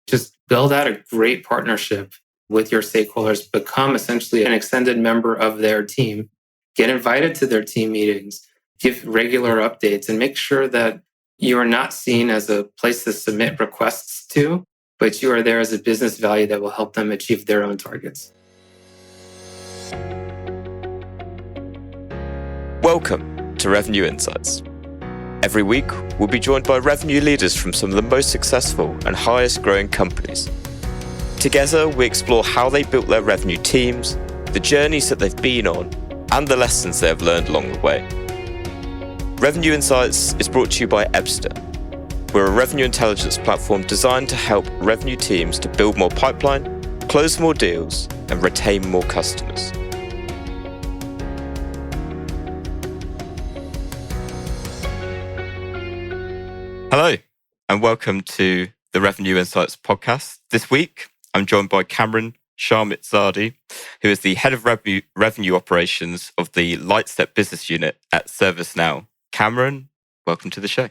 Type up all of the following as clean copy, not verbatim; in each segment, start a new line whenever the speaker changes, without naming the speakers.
Just build out a great partnership with your stakeholders, become essentially an extended member of their team, get invited to their team meetings, give regular updates, and make sure that you are not seen as a place to submit requests to, but you are there as a business value that will help them achieve their own targets.
Welcome to Revenue Insights. Every week, we'll be joined by revenue leaders from some of the most successful and highest growing companies. Together, we explore how they built their revenue teams, the journeys that they've been on, and the lessons they have learned along the way. Revenue Insights is brought to you by Ebster. We're a revenue intelligence platform designed to help revenue teams to build more pipeline, close more deals, and retain more customers. Hello, and welcome to the Revenue Insights podcast. This week, I'm joined by Camron Shahmirzadi, who is the head of revenue operations of the Lightstep Business Unit at ServiceNow. Camron, welcome to the show.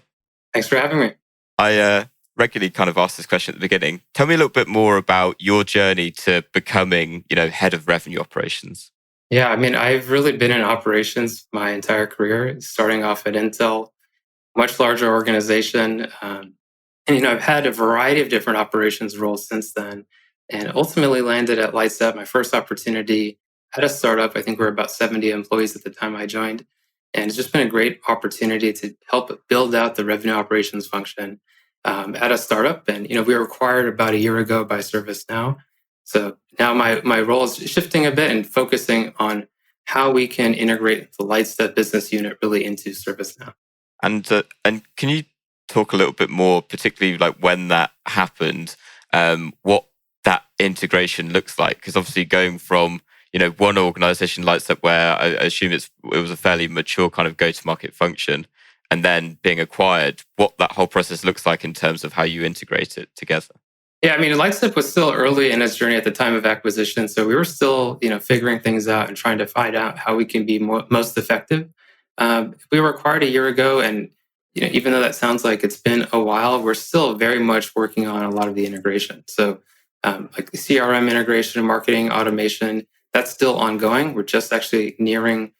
Thanks for having me.
I regularly kind of ask this question at the beginning. Tell me a little bit more about your journey to becoming, head of revenue operations.
Yeah, I've really been in operations my entire career, starting off at Intel, much larger organization. I've had a variety of different operations roles since then, and ultimately landed at Lightstep, my first opportunity at a startup. I think we were about 70 employees at the time I joined. And it's just been a great opportunity to help build out the revenue operations function at a startup. And, we were acquired about a year ago by ServiceNow. So now my role is shifting a bit and focusing on how we can integrate the Lightstep business unit really into ServiceNow.
And can you talk a little bit more, particularly like when that happened, what that integration looks like? Because obviously going from one organization Lightstep, where I assume it was a fairly mature kind of go-to-market function, and then being acquired, what that whole process looks like in terms of how you integrate it together.
Yeah, Lightstep was still early in its journey at the time of acquisition, so we were still figuring things out and trying to find out how we can be most effective. We were acquired a year ago, and even though that sounds like it's been a while, we're still very much working on a lot of the integration. So, like the CRM integration, marketing automation, that's still ongoing. We're just actually nearing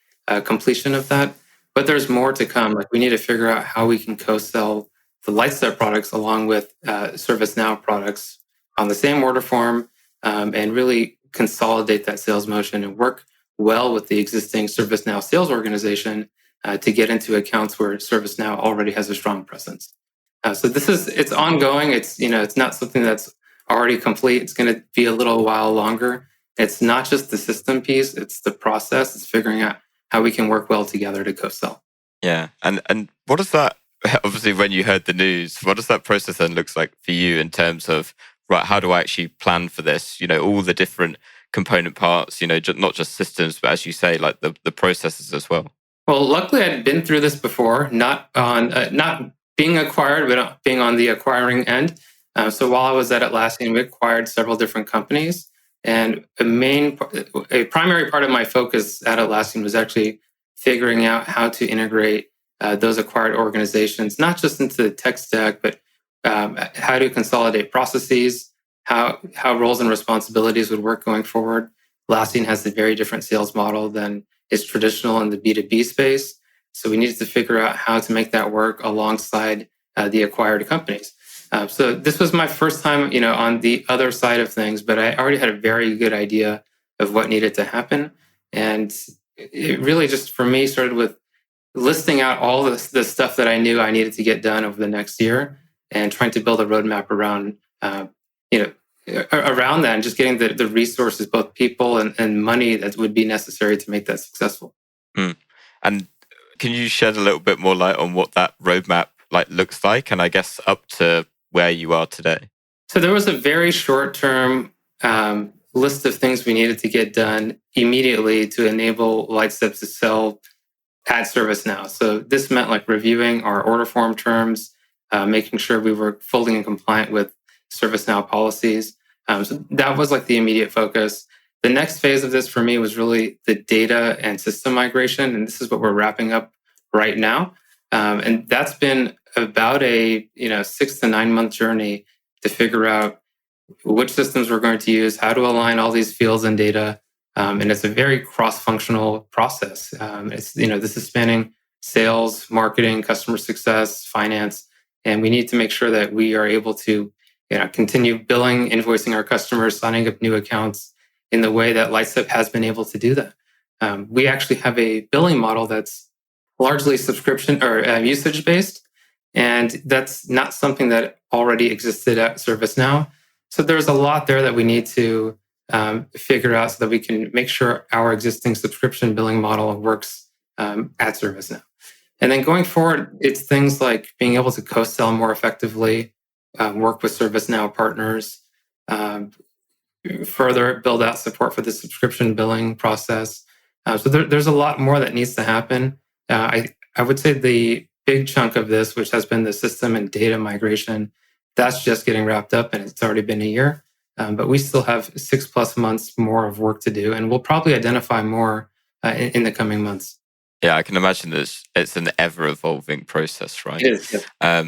completion of that, but there's more to come. Like we need to figure out how we can co-sell the Lightstep products along with ServiceNow products on the same order form, and really consolidate that sales motion and work well with the existing ServiceNow sales organization to get into accounts where ServiceNow already has a strong presence. So it's ongoing. It's not something that's already complete. It's going to be a little while longer. It's not just the system piece; it's the process. It's figuring out how we can work well together to co-sell.
Yeah, and what does that? Obviously, when you heard the news, what does that process then looks like for you in terms of right? How do I actually plan for this? All the different component parts. Not just systems, but as you say, like the processes as well.
Well, luckily, I'd been through this before, not being acquired, but being on the acquiring end. So while I was at Atlassian, we acquired several different companies. And a primary part of my focus at Atlassian was actually figuring out how to integrate those acquired organizations, not just into the tech stack, but how to consolidate processes, how roles and responsibilities would work going forward. Atlassian has a very different sales model than is traditional in the B2B space. So we needed to figure out how to make that work alongside the acquired companies. So this was my first time, on the other side of things, but I already had a very good idea of what needed to happen. And it really just, for me, started with listing out all the stuff that I knew I needed to get done over the next year and trying to build a roadmap around, around that and just getting the resources, both people and money that would be necessary to make that successful.
And can you shed a little bit more light on what that roadmap looks like, and I guess up to where you are today?
So there was a very short-term list of things we needed to get done immediately to enable Lightstep to sell at ServiceNow. So this meant reviewing our order form terms, making sure we were fully in compliant with ServiceNow policies. So that was the immediate focus. The next phase of this for me was really the data and system migration. And this is what we're wrapping up right now. And that's been about a 6 to 9 month journey to figure out which systems we're going to use, how to align all these fields and data. And it's a very cross-functional process. This is spanning sales, marketing, customer success, finance, and we need to make sure that we are able to continue billing, invoicing our customers, signing up new accounts in the way that Lightstep has been able to do that. We actually have a billing model that's largely subscription or usage based, and that's not something that already existed at ServiceNow. So there's a lot there that we need to figure out so that we can make sure our existing subscription billing model works at ServiceNow. And then going forward, it's things like being able to co-sell more effectively, work with ServiceNow partners, further build out support for the subscription billing process. So there's a lot more that needs to happen. I would say the big chunk of this, which has been the system and data migration, that's just getting wrapped up, and it's already been a year. But we still have 6+ months more of work to do, and we'll probably identify more in the coming months.
Yeah, I can imagine that it's an ever-evolving process, right?
It is. Yeah.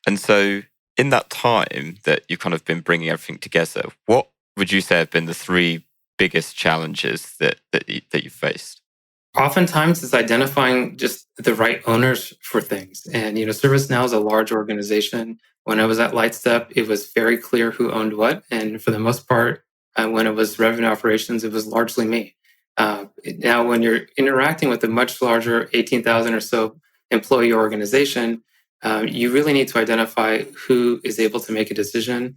And so in that time that you've kind of been bringing everything together, what would you say have been the three biggest challenges that you faced?
Oftentimes it's identifying just the right owners for things. And, ServiceNow is a large organization. When I was at Lightstep, it was very clear who owned what. And for the most part, when it was revenue operations, it was largely me. Now, when you're interacting with a much larger 18,000 or so employee organization, you really need to identify who is able to make a decision,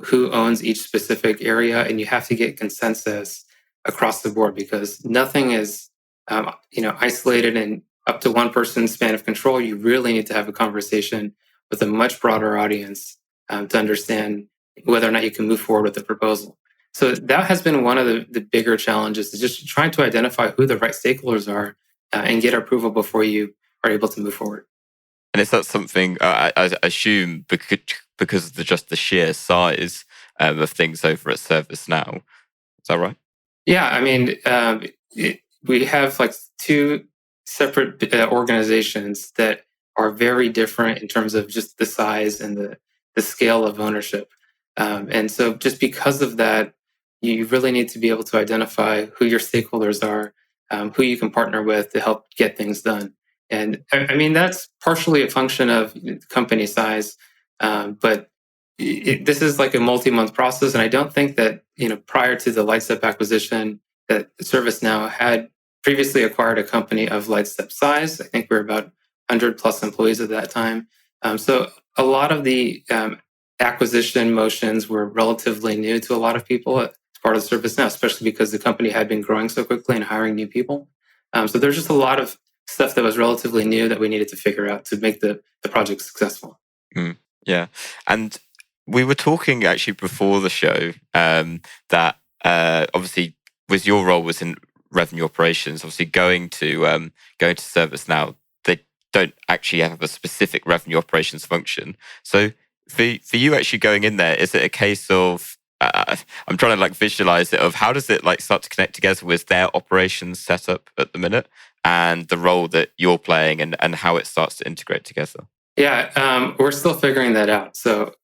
who owns each specific area, and you have to get consensus across the board because nothing is isolated and up to one person's span of control. You really need to have a conversation with a much broader audience to understand whether or not you can move forward with the proposal. So that has been one of the bigger challenges, is just trying to identify who the right stakeholders are and get approval before you are able to move forward.
And is that something, I assume, because of just the sheer size of things over at ServiceNow? Is that right?
Yeah, I mean, we have like two separate organizations that are very different in terms of just the size and the scale of ownership. And so just because of that, you really need to be able to identify who your stakeholders are, who you can partner with to help get things done. And I mean, that's partially a function of company size, but this is like a multi-month process. And I don't think that, prior to the Lightstep acquisition, that ServiceNow had previously acquired a company of Lightstep size. I think we were about 100+ employees at that time. So a lot of the acquisition motions were relatively new to a lot of people as part of ServiceNow, especially because the company had been growing so quickly and hiring new people. So there's just a lot of stuff that was relatively new that we needed to figure out to make the project successful.
Yeah. And we were talking actually before the show that obviously with your role was in revenue operations, obviously going to ServiceNow, they don't actually have a specific revenue operations function. So for you actually going in there, is it a case of I'm trying to visualize it, of how does it start to connect together with their operations setup at the minute and the role that you're playing and how it starts to integrate together?
Yeah, we're still figuring that out. So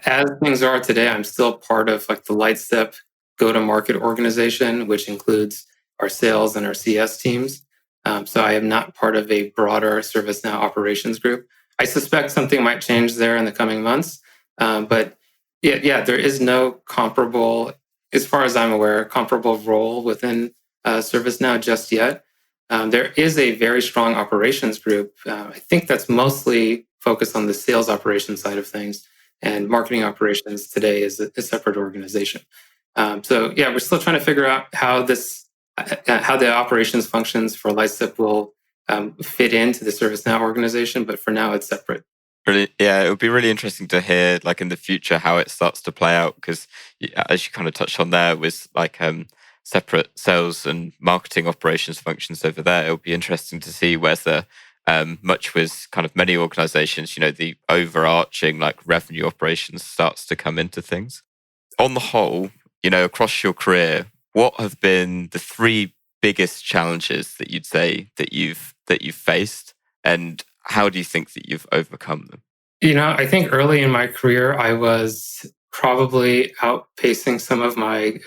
as things are today, I'm still part of the Lightstep go-to-market organization, which includes our sales and our CS teams. So I am not part of a broader ServiceNow operations group. I suspect something might change there in the coming months. But yeah, there is no comparable, as far as I'm aware, comparable role within ServiceNow just yet. There is a very strong operations group. I think that's mostly focused on the sales operations side of things, and marketing operations today is a separate organization. So yeah, we're still trying to figure out how the operations functions for Lightstep will fit into the ServiceNow organization, but for now it's separate.
Really, yeah, it would be really interesting to hear, in the future, how it starts to play out. Because, as you kind of touched on there, with separate sales and marketing operations functions over there, it would be interesting to see whether, much with kind of many organizations, the overarching revenue operations starts to come into things. On the whole, across your career, what have been the three biggest challenges that you'd say that you've faced, and how do you think that you've overcome them?
I think early in my career, I was probably outpacing some of my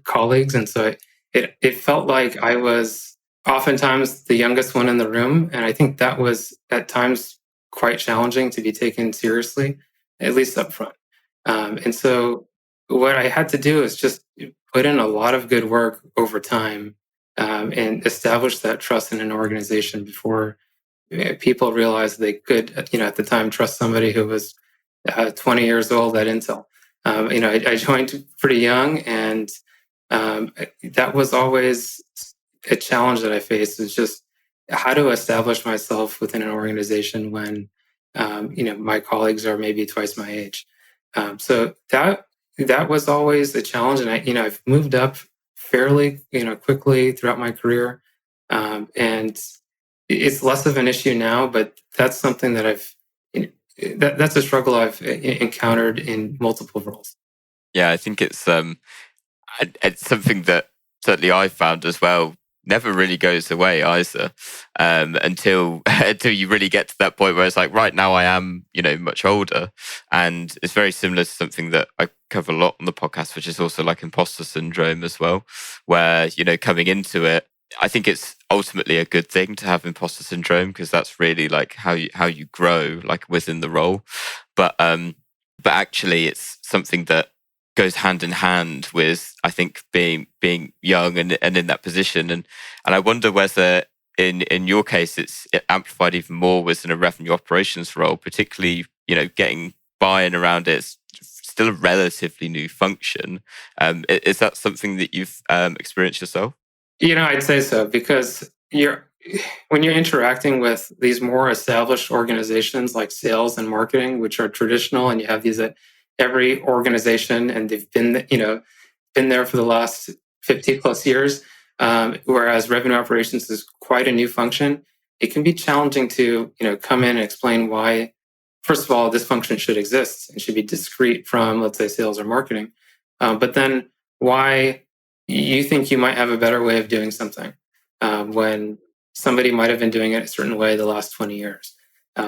colleagues, and so it felt like I was oftentimes the youngest one in the room, and I think that was at times quite challenging to be taken seriously, at least up front. And so what I had to do is just put in a lot of good work over time, and establish that trust in an organization before people realized they could, at the time, trust somebody who was 20 years old at Intel. I joined pretty young, and that was always a challenge that I faced. Is just how to establish myself within an organization when, my colleagues are maybe twice my age. So that was always a challenge, and I've moved up fairly, quickly throughout my career, and it's less of an issue now. But that's something that that's a struggle I've encountered in multiple roles.
Yeah, I think it's something that certainly I found as well never really goes away either, until until you really get to that point where it's like, right now I am, much older, and it's very similar to something that I cover a lot on the podcast, which is also like imposter syndrome as well, where coming into it, I think it's ultimately a good thing to have imposter syndrome because that's really like how you grow like within the role, but actually it's something that goes hand in hand with, I think, being young and in that position. And I wonder whether in your case it amplified even more within a revenue operations role, particularly, getting buy-in around it. It's still a relatively new function. Is that something that you've experienced yourself?
I'd say so, because when you're interacting with these more established organizations like sales and marketing, which are traditional, and you have these at every organization, and they've been there for the last 50 plus years. Whereas revenue operations is quite a new function. It can be challenging to come in and explain why, first of all, this function should exist and should be discrete from, let's say, sales or marketing. But then why you think you might have a better way of doing something, when somebody might have been doing it a certain way the last 20 years.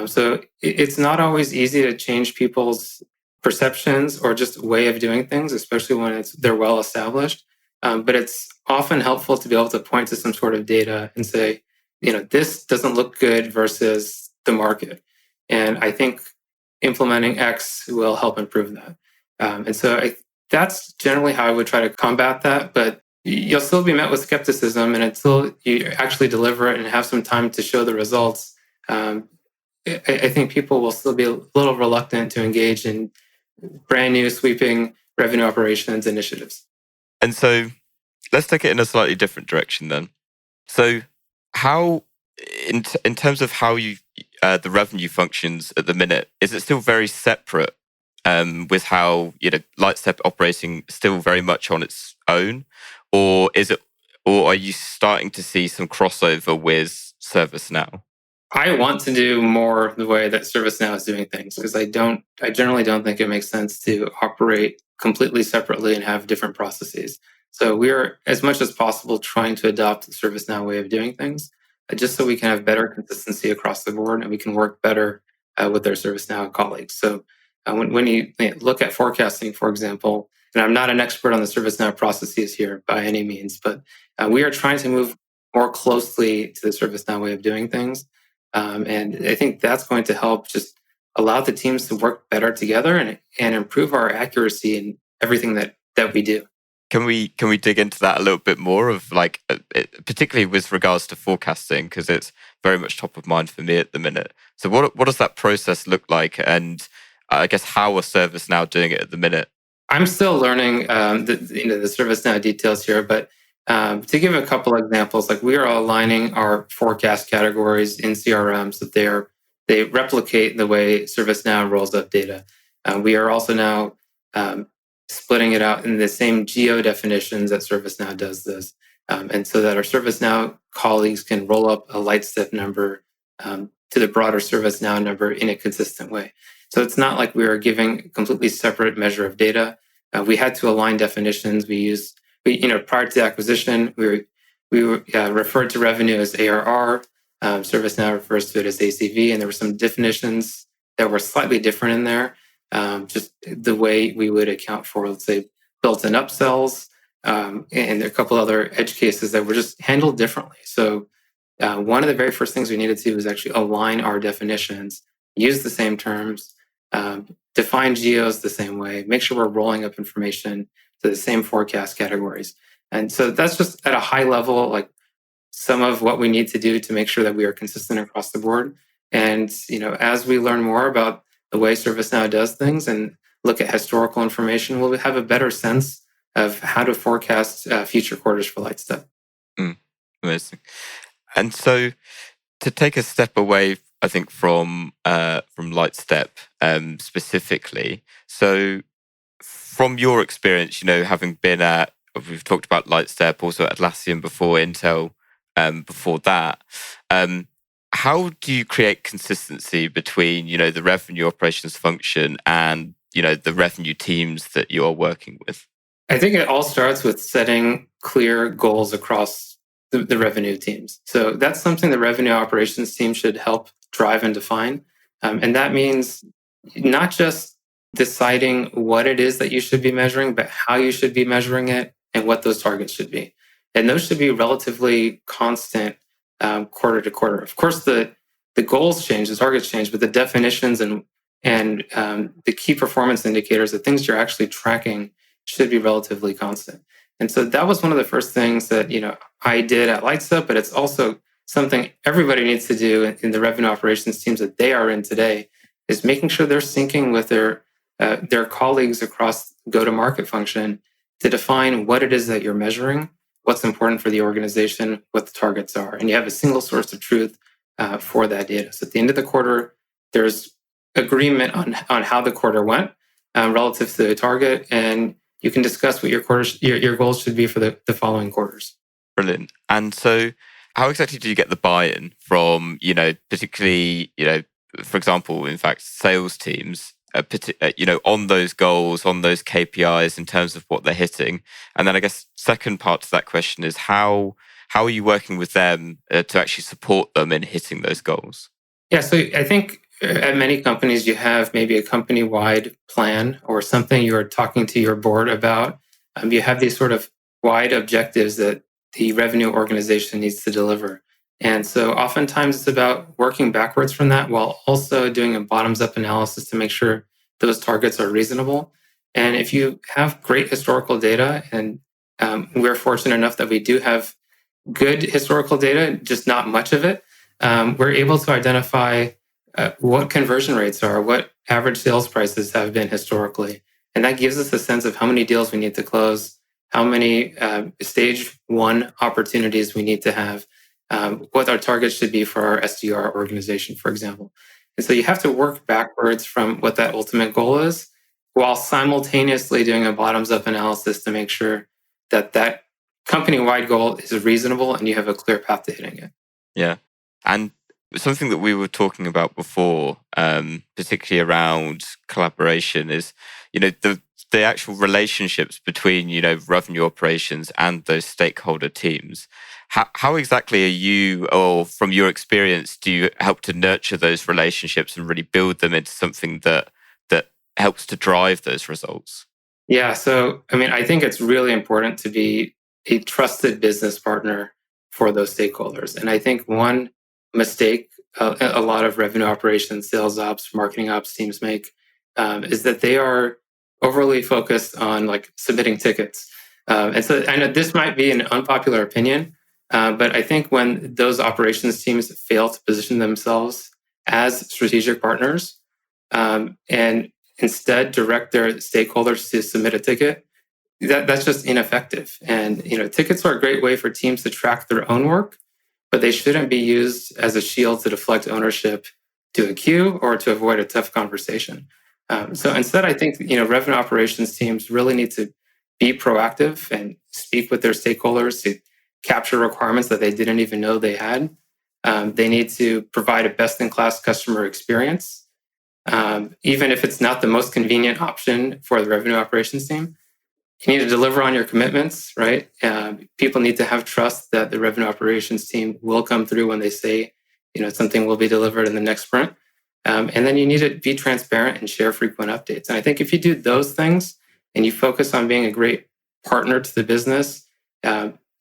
So it's not always easy to change people's perceptions or just way of doing things, especially when they're well established. But it's often helpful to be able to point to some sort of data and say, this doesn't look good versus the market. And I think implementing X will help improve that. And so that's generally how I would try to combat that. But you'll still be met with skepticism, and until you actually deliver it and have some time to show the results, I think people will still be a little reluctant to engage in brand new sweeping revenue operations initiatives.
And so let's take it in a slightly different direction then. So how, in terms of how you the revenue functions at the minute, is it still very separate, with how Lightstep operating still very much on its own, or are you starting to see some crossover with ServiceNow?
I want to do more the way that ServiceNow is doing things, because I generally don't think it makes sense to operate completely separately and have different processes. So we are, as much as possible, trying to adopt the ServiceNow way of doing things, just so we can have better consistency across the board and we can work better with our ServiceNow colleagues. So when you look at forecasting, for example, and I'm not an expert on the ServiceNow processes here by any means, but we are trying to move more closely to the ServiceNow way of doing things. And I think that's going to help just allow the teams to work better together and improve our accuracy in everything that we do.
Can we dig into that a little bit more, of like, particularly with regards to forecasting, because it's very much top of mind for me at the minute. So what does that process look like, and I guess how are ServiceNow doing it at the minute?
I'm still learning the ServiceNow details here, but to give a couple examples, like we are aligning our forecast categories in CRM so that they replicate the way ServiceNow rolls up data. We are also now splitting it out in the same geo definitions that ServiceNow does this, and so that our ServiceNow colleagues can roll up a Lightstep number to the broader ServiceNow number in a consistent way. So it's not like we are giving a completely separate measure of data. We had to align definitions. Prior to the acquisition, we referred to revenue as ARR. ServiceNow refers to it as ACV, and there were some definitions that were slightly different in there. just the way we would account for, let's say, built-in upsells, and there are a couple other edge cases that were just handled differently. So one of the very first things we needed to do was actually align our definitions, use the same terms, define geos the same way, make sure we're rolling up information to the same forecast categories. And so that's just at a high level, like some of what we need to do to make sure that we are consistent across the board. And as we learn more about the way ServiceNow does things and look at historical information, we'll have a better sense of how to forecast future quarters for Lightstep.
Amazing. And so, to take a step away, I think from Lightstep specifically. So, from your experience, having been at, we've talked about Lightstep, also at Atlassian before, Intel before that. How do you create consistency between, the revenue operations function and, the revenue teams that you are working with?
I think it all starts with setting clear goals across the revenue teams. So that's something the revenue operations team should help drive and define. And that means not just deciding what it is that you should be measuring, but how you should be measuring it and what those targets should be. And those should be relatively constant quarter to quarter. Of course, the goals change, the targets change, but the definitions and the key performance indicators, the things you're actually tracking, should be relatively constant. And so that was one of the first things that I did at Lightstep, but it's also something everybody needs to do in the revenue operations teams that they are in today, is making sure they're syncing with their colleagues across go-to-market function to define what it is that you're measuring, what's important for the organization, what the targets are. And you have a single source of truth for that data. So at the end of the quarter, there's agreement on how the quarter went relative to the target, and you can discuss what your goals should be for the following quarters.
Brilliant. And so how exactly do you get the buy-in from, particularly, for example, in fact, sales teams, on those goals, on those KPIs in terms of what they're hitting? And then I guess second part to that question is how are you working with them to actually support them in hitting those goals?
Yeah, so I think at many companies, you have maybe a company-wide plan or something you're talking to your board about. You have these sort of wide objectives that the revenue organization needs to deliver. And so oftentimes it's about working backwards from that while also doing a bottoms-up analysis to make sure those targets are reasonable. And if you have great historical data, and we're fortunate enough that we do have good historical data, just not much of it, we're able to identify what conversion rates are, what average sales prices have been historically. And that gives us a sense of how many deals we need to close, how many stage one opportunities we need to have, what our targets should be for our SDR organization, for example. And so you have to work backwards from what that ultimate goal is, while simultaneously doing a bottoms-up analysis to make sure that that company-wide goal is reasonable and you have a clear path to hitting it.
Yeah. And something that we were talking about before, particularly around collaboration, is the actual relationships between revenue operations and those stakeholder teams. How exactly are you, or from your experience, do you help to nurture those relationships and really build them into something that helps to drive those results?
Yeah, so I think it's really important to be a trusted business partner for those stakeholders. And I think one mistake a lot of revenue operations, sales ops, marketing ops teams make is that they are overly focused on like submitting tickets. And so I know this might be an unpopular opinion, but I think when those operations teams fail to position themselves as strategic partners and instead direct their stakeholders to submit a ticket, that's just ineffective. And tickets are a great way for teams to track their own work, but they shouldn't be used as a shield to deflect ownership to a queue or to avoid a tough conversation. So instead, I think revenue operations teams really need to be proactive and speak with their stakeholders to capture requirements that they didn't even know they had. They need to provide a best-in-class customer experience, even if it's not the most convenient option for the revenue operations team. You need to deliver on your commitments, right? People need to have trust that the revenue operations team will come through when they say, something will be delivered in the next sprint. And then you need to be transparent and share frequent updates. And I think if you do those things and you focus on being a great partner to the business,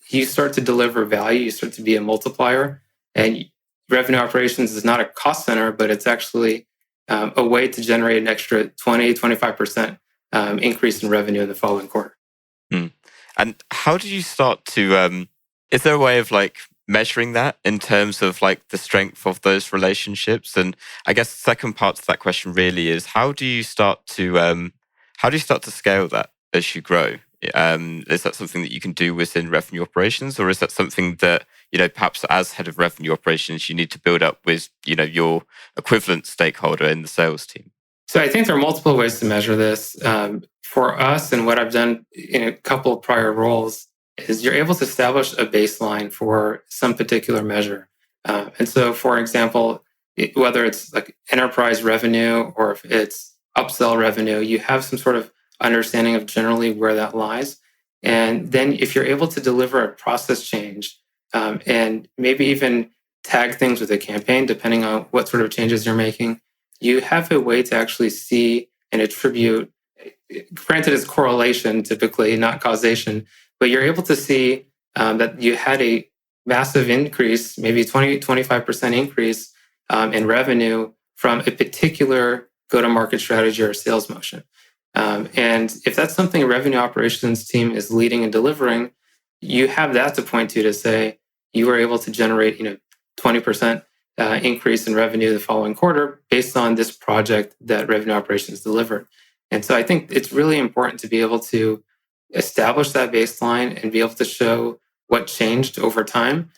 you start to deliver value, you start to be a multiplier. And revenue operations is not a cost center, but it's actually a way to generate an extra 20, 25% increase in revenue in the following quarter.
And how did you start to, is there a way of like measuring that in terms of like the strength of those relationships? And I guess the second part to that question really is how do you start to scale that as you grow? Is that something that you can do within revenue operations, or is that something that, perhaps as head of revenue operations, you need to build up with, your equivalent stakeholder in the sales team?
So I think there are multiple ways to measure this. For us, and what I've done in a couple of prior roles, is you're able to establish a baseline for some particular measure. And so, for example, whether it's like enterprise revenue or if it's upsell revenue, you have some sort of understanding of generally where that lies. And then if you're able to deliver a process change and maybe even tag things with a campaign, depending on what sort of changes you're making, you have a way to actually see and attribute. Granted, it's correlation typically, not causation, but you're able to see that you had a massive increase, maybe 20, 25% increase in revenue from a particular go-to-market strategy or sales motion. And if that's something a revenue operations team is leading and delivering, you have that to point to say you were able to generate 20% increase in revenue the following quarter based on this project that revenue operations delivered. And so I think it's really important to be able to establish that baseline and be able to show what changed over time.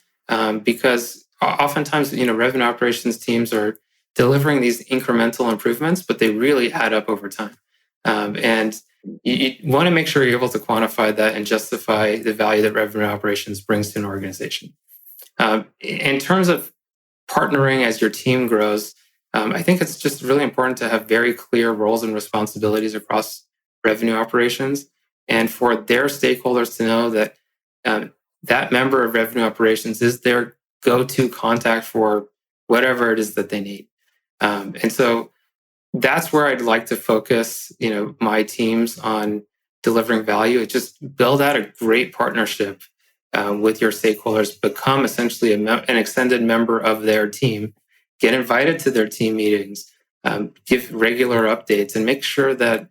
Because oftentimes, revenue operations teams are delivering these incremental improvements, but they really add up over time. And you want to make sure you're able to quantify that and justify the value that revenue operations brings to an organization. In terms of partnering as your team grows, I think it's just really important to have very clear roles and responsibilities across revenue operations, and for their stakeholders to know that that member of revenue operations is their go-to contact for whatever it is that they need. And so that's where I'd like to focus, my teams on delivering value. It just build out a great partnership with your stakeholders, become essentially an extended member of their team, get invited to their team meetings, give regular updates, and make sure that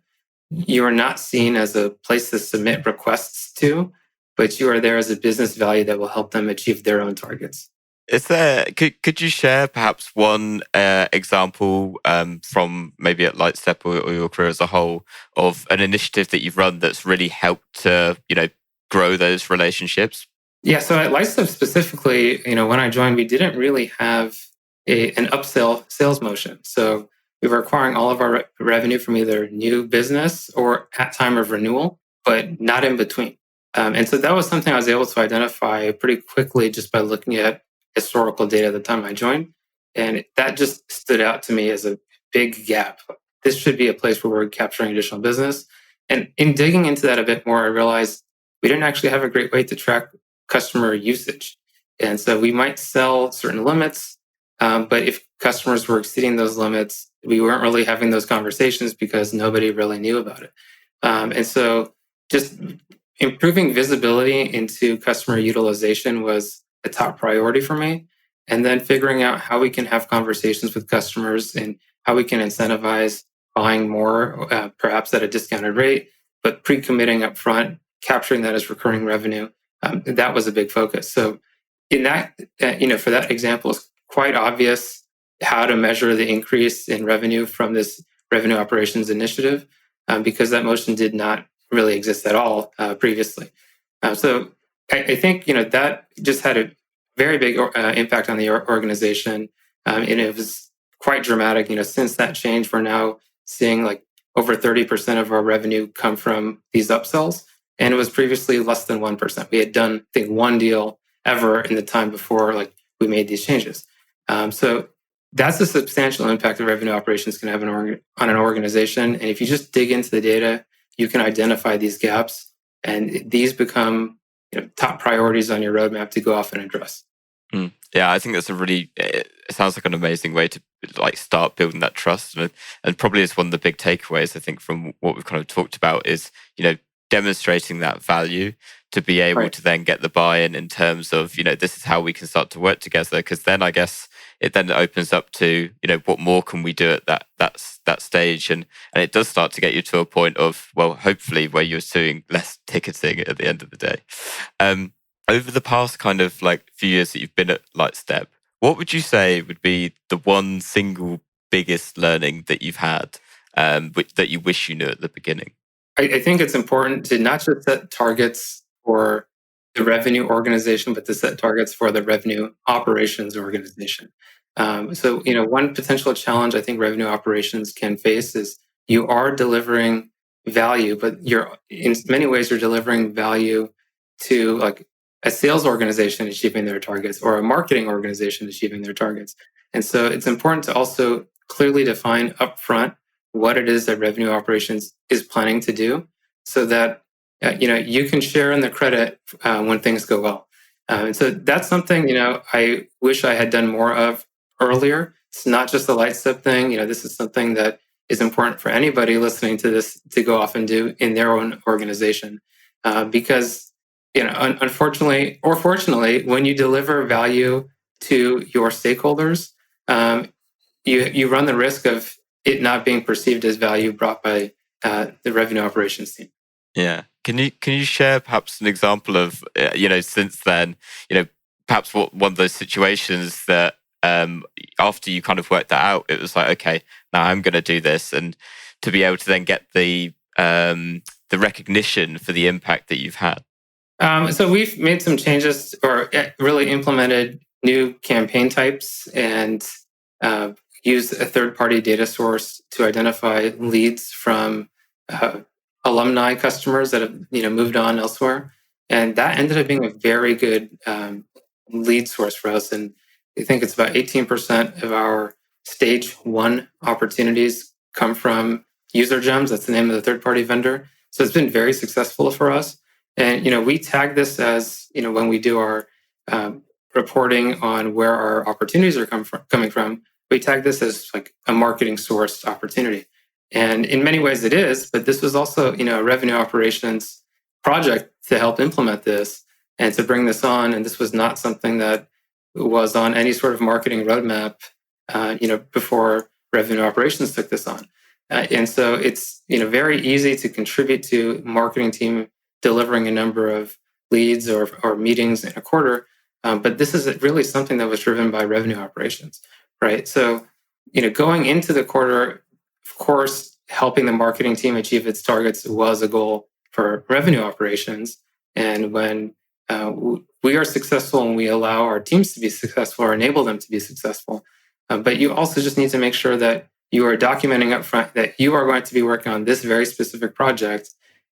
you are not seen as a place to submit requests to, but you are there as a business value that will help them achieve their own targets.
Could you share perhaps one example from maybe at Lightstep or your career as a whole of an initiative that you've run that's really helped to, grow those relationships?
Yeah, so at Lightstep specifically, when I joined, we didn't really have an upsell sales motion. So we were acquiring all of our revenue from either new business or at time of renewal, but not in between. And so that was something I was able to identify pretty quickly just by looking at historical data at the time I joined. And that just stood out to me as a big gap. This should be a place where we're capturing additional business. And in digging into that a bit more, I realized we didn't actually have a great way to track customer usage. And so we might sell certain limits, but if customers were exceeding those limits, we weren't really having those conversations because nobody really knew about it. And so just improving visibility into customer utilization was a top priority for me. And then figuring out how we can have conversations with customers and how we can incentivize buying more, perhaps at a discounted rate, but pre-committing up front, capturing that as recurring revenue. That was a big focus. So in that, for that example, it's quite obvious how to measure the increase in revenue from this revenue operations initiative, because that motion did not really exist at all previously. So I think, that just had a very big impact on the organization. And it was quite dramatic. Since that change, we're now seeing like over 30% of our revenue come from these upsells. And it was previously less than 1%. We had done, I think, one deal ever in the time before we made these changes. So that's a substantial impact that revenue operations can have on an organization. And if you just dig into the data, you can identify these gaps, and these become top priorities on your roadmap to go off and address.
Yeah, I think that's it sounds like an amazing way to like start building that trust. And probably is one of the big takeaways, I think, from what we've kind of talked about is, demonstrating that value to be able
Right.
to then get the buy-in in terms of, this is how we can start to work together. Because then I guess it then opens up to, what more can we do at that stage? And it does start to get you to a point of, well, hopefully where you're doing less ticketing at the end of the day. Over the past kind of like few years that you've been at Lightstep, what would you say would be the one single biggest learning that you've had that you wish you knew at the beginning?
I think it's important to not just set targets for the revenue organization, but to set targets for the revenue operations organization. One potential challenge I think revenue operations can face is you are delivering value, but you're in many ways you're delivering value to like a sales organization achieving their targets or a marketing organization achieving their targets. And so it's important to also clearly define upfront what it is that revenue operations is planning to do so that you can share in the credit when things go well. And so that's something I wish I had done more of earlier. It's not just the light step thing. This is something that is important for anybody listening to this to go off and do in their own organization, because unfortunately or fortunately, when you deliver value to your stakeholders, you run the risk of it not being perceived as value brought by the revenue operations team.
Yeah. Can you share perhaps an example of since then, perhaps one of those situations that after you kind of worked that out, it was like, okay, now I'm going to do this, and to be able to then get the recognition for the impact that you've had.
So we've made some changes or really implemented new campaign types and used a third-party data source to identify leads from alumni customers that have moved on elsewhere, and that ended up being a very good lead source for us. And I think it's about 18% of our stage one opportunities come from User Gems. That's the name of the third-party vendor. So it's been very successful for us. And we tag this as when we do our reporting on where our opportunities are coming from. We tag this as like a marketing sourced opportunity, and in many ways it is. But this was also a revenue operations project to help implement this and to bring this on. And this was not something that was on any sort of marketing roadmap, before revenue operations took this on. And so it's very easy to contribute to marketing team delivering a number of leads or meetings in a quarter. But this is really something that was driven by revenue operations, right? So, going into the quarter, of course, helping the marketing team achieve its targets was a goal for revenue operations. And when we are successful and we allow our teams to be successful or enable them to be successful, but you also just need to make sure that you are documenting upfront that you are going to be working on this very specific project,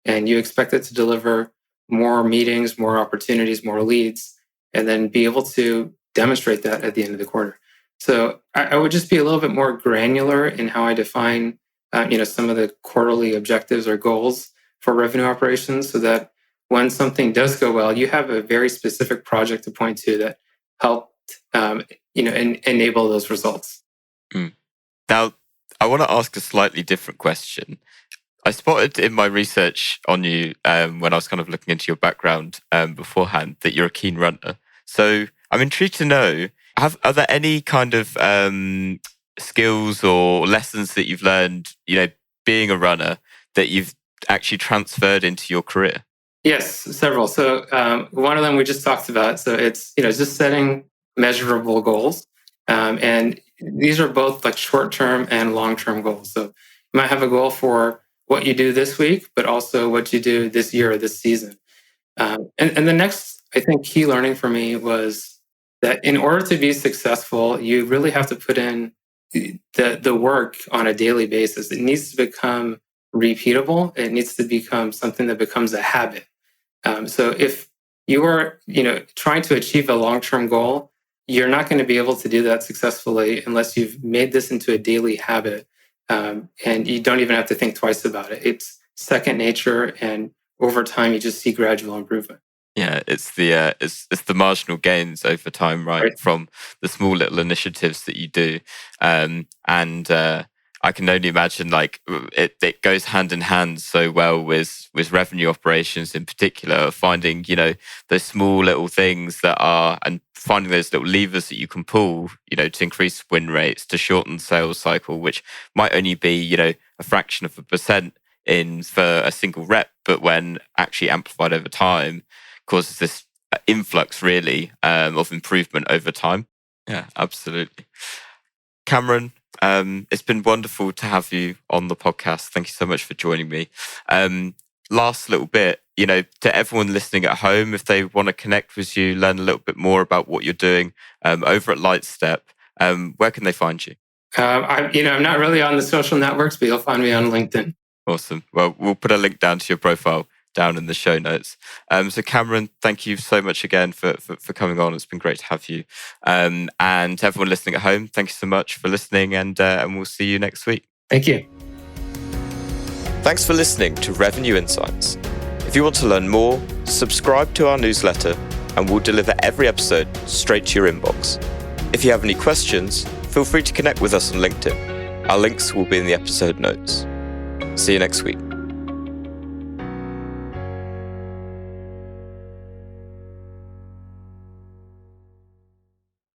and you expect it to deliver more meetings, more opportunities, more leads, and then be able to demonstrate that at the end of the quarter. So I would just be a little bit more granular in how I define, some of the quarterly objectives or goals for revenue operations, so that when something does go well, you have a very specific project to point to that helped, enable those results.
Mm. Now, I want to ask a slightly different question. I spotted in my research on you when I was kind of looking into your background beforehand that you're a keen runner. So I'm intrigued to know, are there any kind of skills or lessons that you've learned, being a runner that you've actually transferred into your career?
Yes, several. So one of them we just talked about. So it's just setting measurable goals, and these are both like short-term and long-term goals. So you might have a goal for what you do this week, but also what you do this year or this season. And the next, I think, key learning for me was that in order to be successful, you really have to put in the work on a daily basis. It needs to become repeatable. It needs to become something that becomes a habit. So if you are, trying to achieve a long-term goal, you're not going to be able to do that successfully unless you've made this into a daily habit, and you don't even have to think twice about it. It's second nature, and over time, you just see gradual improvement.
Yeah, it's the marginal gains over time, right? From the small little initiatives that you do, and I can only imagine like it goes hand in hand so well with revenue operations in particular. Finding those small little things that are and finding those little levers that you can pull, to increase win rates, to shorten sales cycle, which might only be a fraction of a percent in for a single rep, but when actually amplified over time causes this influx really of improvement over time. Yeah, absolutely. Camron, it's been wonderful to have you on the podcast. Thank you so much for joining me. Last little bit, to everyone listening at home, if they want to connect with you, learn a little bit more about what you're doing over at Lightstep, where can they find you?
I'm not really on the social networks, but you'll find me on LinkedIn.
Awesome. Well, we'll put a link down to your profile down in the show notes. So Camron, thank you so much again for coming on. It's been great to have you. And to everyone listening at home, thank you so much for listening, and we'll see you next week.
Thank you.
Thanks for listening to Revenue Insights. If you want to learn more, subscribe to our newsletter and we'll deliver every episode straight to your inbox. If you have any questions, feel free to connect with us on LinkedIn. Our links will be in the episode notes. See you next week.